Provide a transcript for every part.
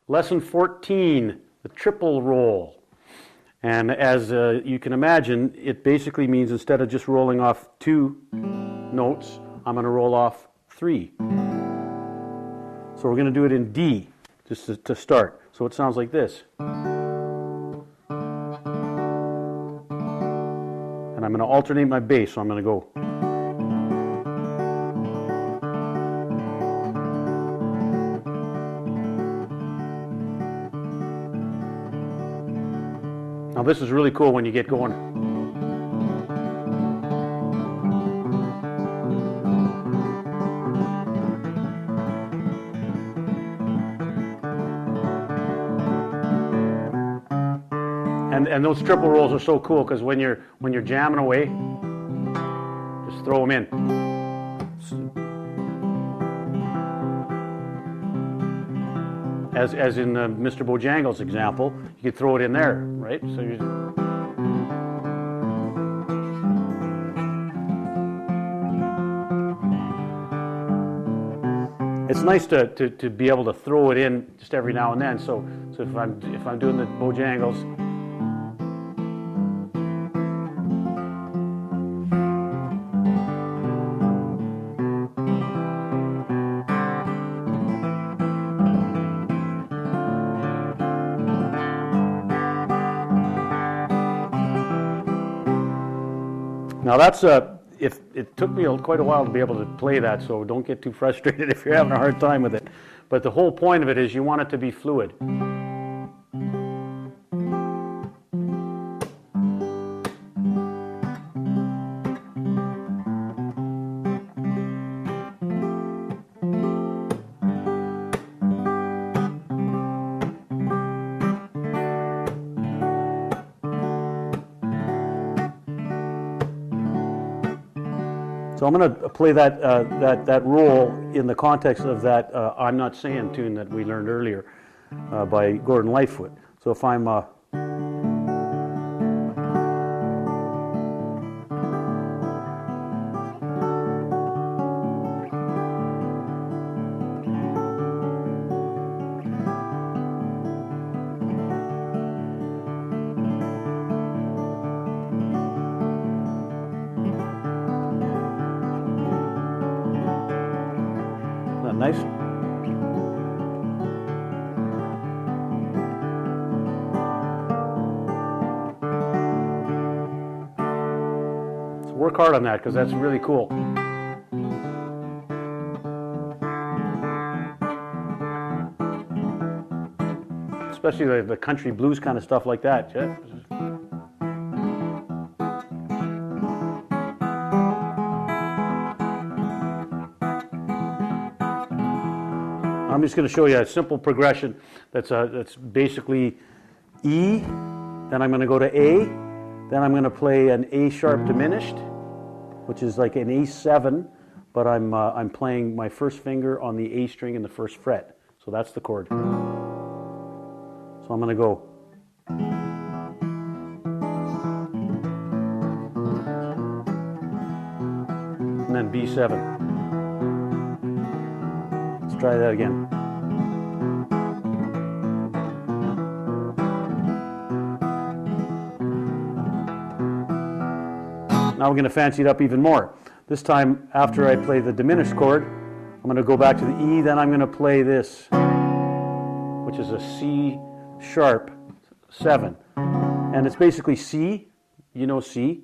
Lesson 14, the triple roll. And as you can imagine, it basically means instead of just rolling off 2 notes, I'm going to roll off 3. So we're going to do it in D, just to start. So it sounds like this. And I'm going to alternate my bass, so I'm going to go. Now this is really cool when you get going. And those triple rolls are so cool because when you're jamming away, just throw them in. As in Mr. Bojangles' example, you could throw it in there, right? So it's nice to be able to throw it in just every now and then. So if I'm doing the Bojangles. Now that's if it took me quite a while to be able to play that, so don't get too frustrated if you're having a hard time with it. But the whole point of it is you want it to be fluid. So I'm going to play that roll in the context of that I'm Not Saying tune that we learned earlier by Gordon Lightfoot. So if I'm nice. So work hard on that because that's really cool. Especially the country blues kind of stuff like that. Yeah. I'm just going to show you a simple progression that's basically E, then I'm going to go to A, then I'm going to play an A sharp diminished, which is like an A7, but I'm playing my first finger on the A string in the first fret. So that's the chord. So I'm going to go. And then B7. Let's try that again. Now we're going to fancy it up even more. This time, after I play the diminished chord, I'm going to go back to the E, then I'm going to play this, which is a C sharp 7. And it's basically C, you know C.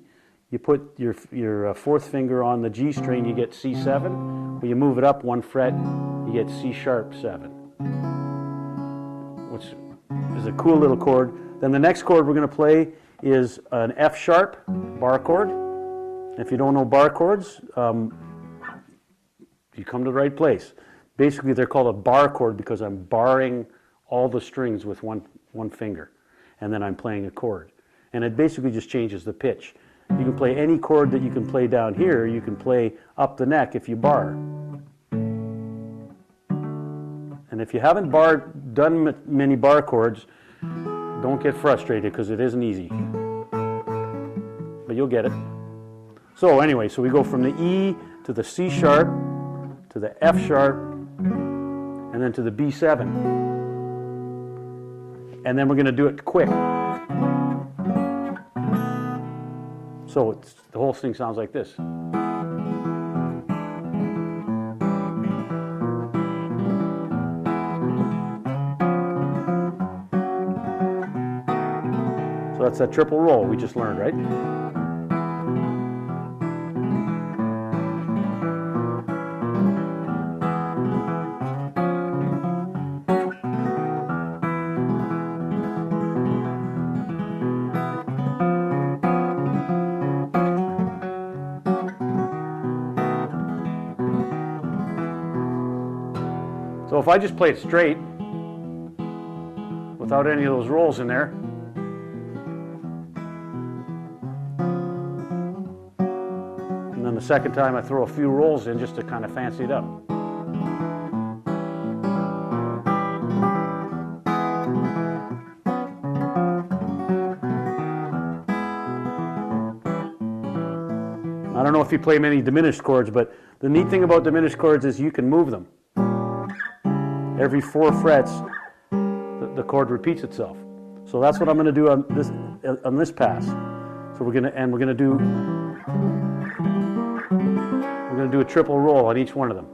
You put your fourth finger on the G string, you get C7. When you move it up 1 fret, you get C sharp 7, which is a cool little chord. Then the next chord we're going to play is an F sharp bar chord. If you don't know bar chords, you come to the right place. Basically, they're called a bar chord because I'm barring all the strings with one finger, and then I'm playing a chord. And it basically just changes the pitch. You can play any chord that you can play down here, you can play up the neck if you bar. And if you haven't done many bar chords, don't get frustrated because it isn't easy. But you'll get it. So anyway, so we go from the E to the C sharp, to the F sharp, and then to the B7. and then we're going to do it quick. So the whole thing sounds like this. So that's that triple roll we just learned, right? So if I just play it straight, without any of those rolls in there, and then the second time I throw a few rolls in just to kind of fancy it up. I don't know if you play many diminished chords, but the neat thing about diminished chords is you can move them. Every 4 frets, the chord repeats itself. So that's what I'm going to do on this pass. So we're going to do a triple roll on each one of them.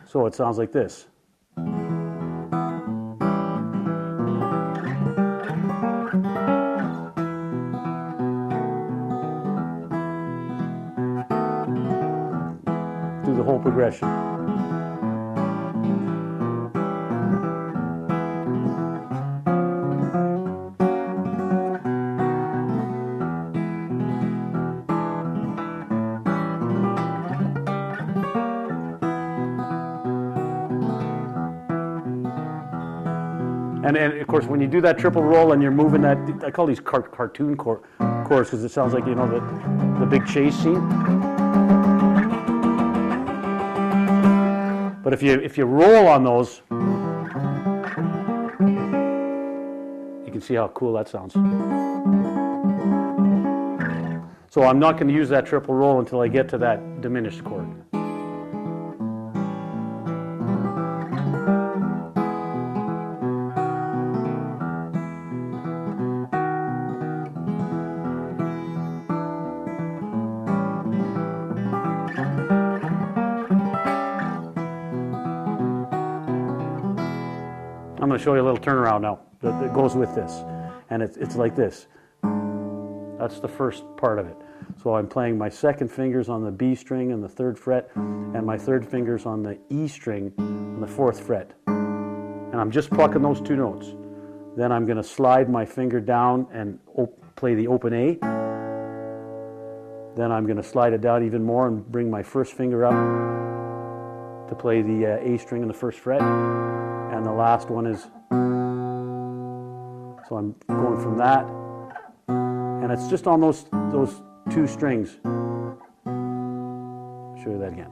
So it sounds like this. Do the whole progression. And of course, when you do that triple roll and you're moving that, I call these cartoon chords because it sounds like, you know, the big chase scene. But if you roll on those, you can see how cool that sounds. So I'm not going to use that triple roll until I get to that diminished chord. I'm going to show you a little turnaround now that goes with this, and it's like this. That's the first part of it. So I'm playing my second fingers on the B string and the 3rd fret, and my 3rd fingers on the E string on the 4th fret. And I'm just plucking those 2 notes. Then I'm going to slide my finger down and play the open A. Then I'm going to slide it down even more and bring my 1st finger up to play the A string on the 1st fret. And the last one is, so I'm going from that, and it's just on those 2 strings. I'll show you that again.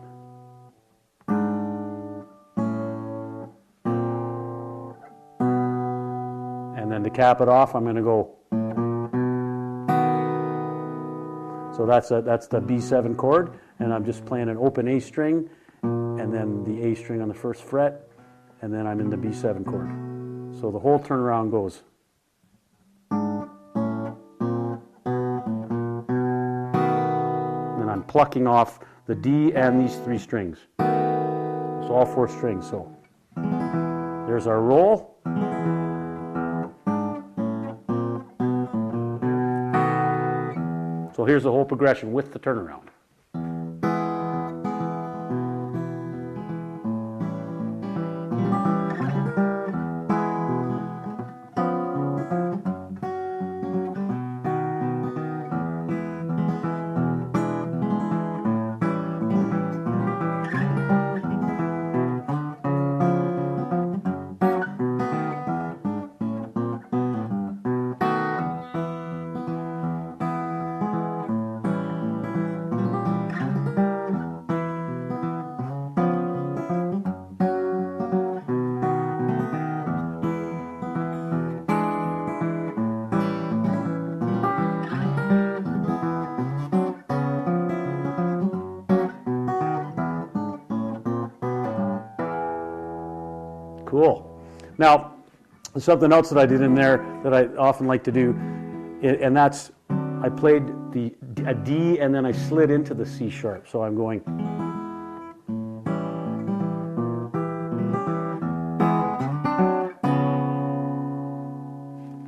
And then to cap it off, I'm going to go. So that's the B7 chord, and I'm just playing an open A string, and then the A string on the 1st fret. And then I'm in the B7 chord. So the whole turnaround goes. And then I'm plucking off the D and these 3 strings. So all 4 strings. So there's our roll. So here's the whole progression with the turnaround. Cool. Now, There's something else that I did in there that I often like to do, and that's I played a D and then I slid into the C sharp. So I'm going.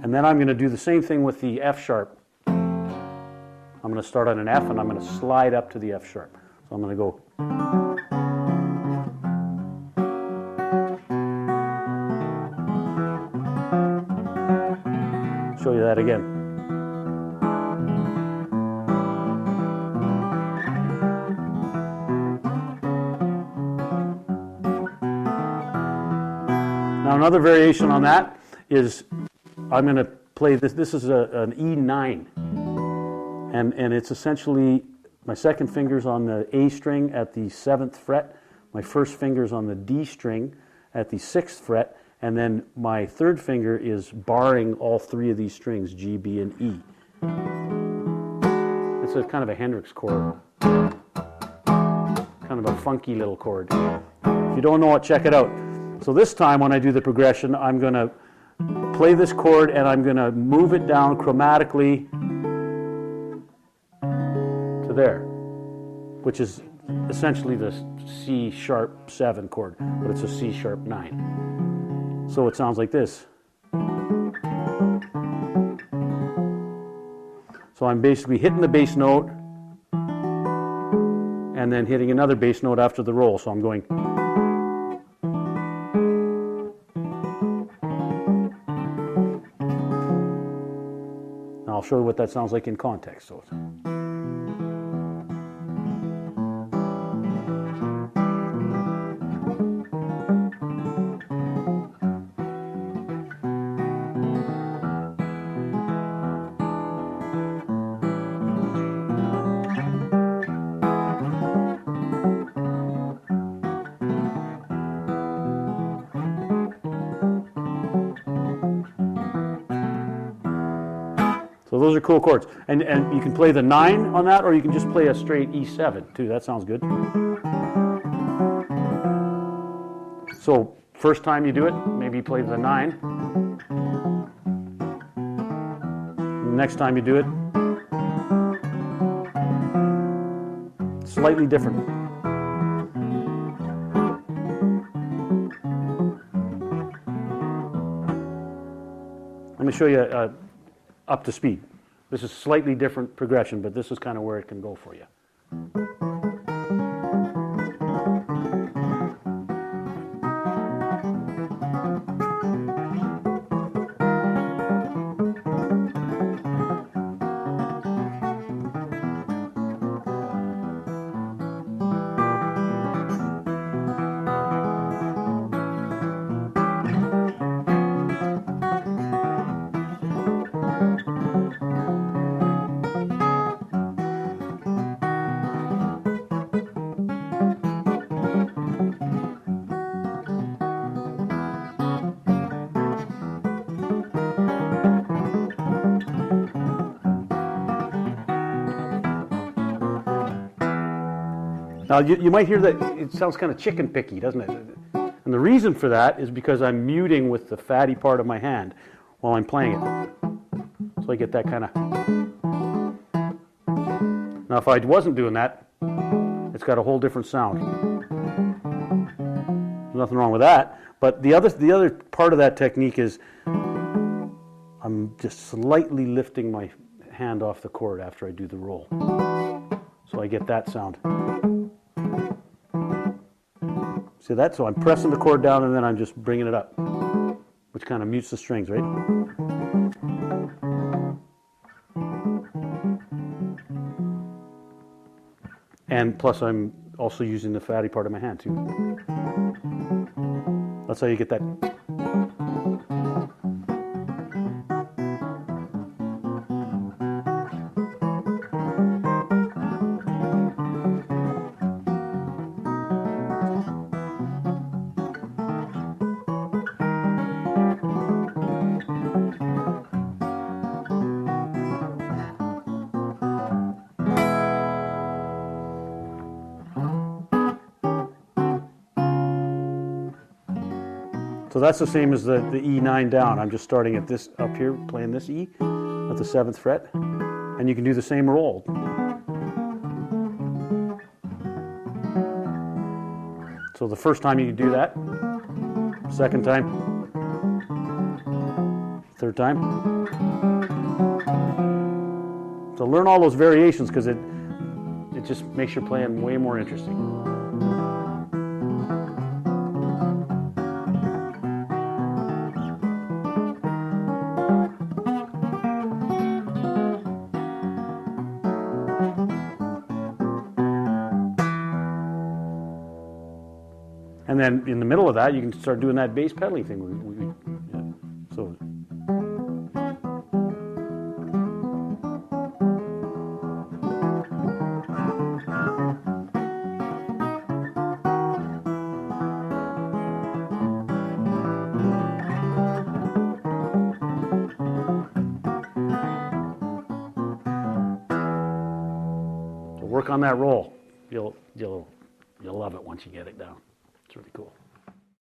And then I'm going to do the same thing with the F sharp. I'm going to start on an F and I'm going to slide up to the F sharp. So I'm going to go. Show you that again. Now another variation on that is I'm going to play this. This is an E9, and it's essentially my second finger's on the A string at the 7th fret, my first finger's on the D string at the 6th fret, and then my third finger is barring all three of these strings, G, B, and E. It's a kind of a Hendrix chord, kind of a funky little chord. If you don't know it, check it out. So this time when I do the progression, I'm going to play this chord and I'm going to move it down chromatically to there, which is essentially the C sharp 7 chord, but it's a C sharp 9. So it sounds like this. So I'm basically hitting the bass note and then hitting another bass note after the roll. So I'm going. Now I'll show you what that sounds like in context. So. So those are cool chords. And you can play the 9 on that, or you can just play a straight E7 too. That sounds good. So first time you do it, maybe you play the 9. Next time you do it, slightly different. Let me show you up to speed. This is slightly different progression, but this is kind of where it can go for you. Now, you might hear that it sounds kind of chicken picky, doesn't it? And the reason for that is because I'm muting with the fatty part of my hand while I'm playing it. So I get that kind of... Now, if I wasn't doing that, it's got a whole different sound. There's nothing wrong with that. But the other part of that technique is I'm just slightly lifting my hand off the chord after I do the roll. So I get that sound. See that? So I'm pressing the chord down and then I'm just bringing it up, which kind of mutes the strings, right? And plus I'm also using the fatty part of my hand too. That's how you get that. So that's the same as the E9 down. I'm just starting at this up here, playing this E at the 7th fret, and you can do the same roll. So the first time you can do that, second time, third time. So learn all those variations because it just makes your playing way more interesting. And then in the middle of that, you can start doing that bass pedaling thing. Yeah. So. So work on that roll. You'll love it once you get it down. It's really cool.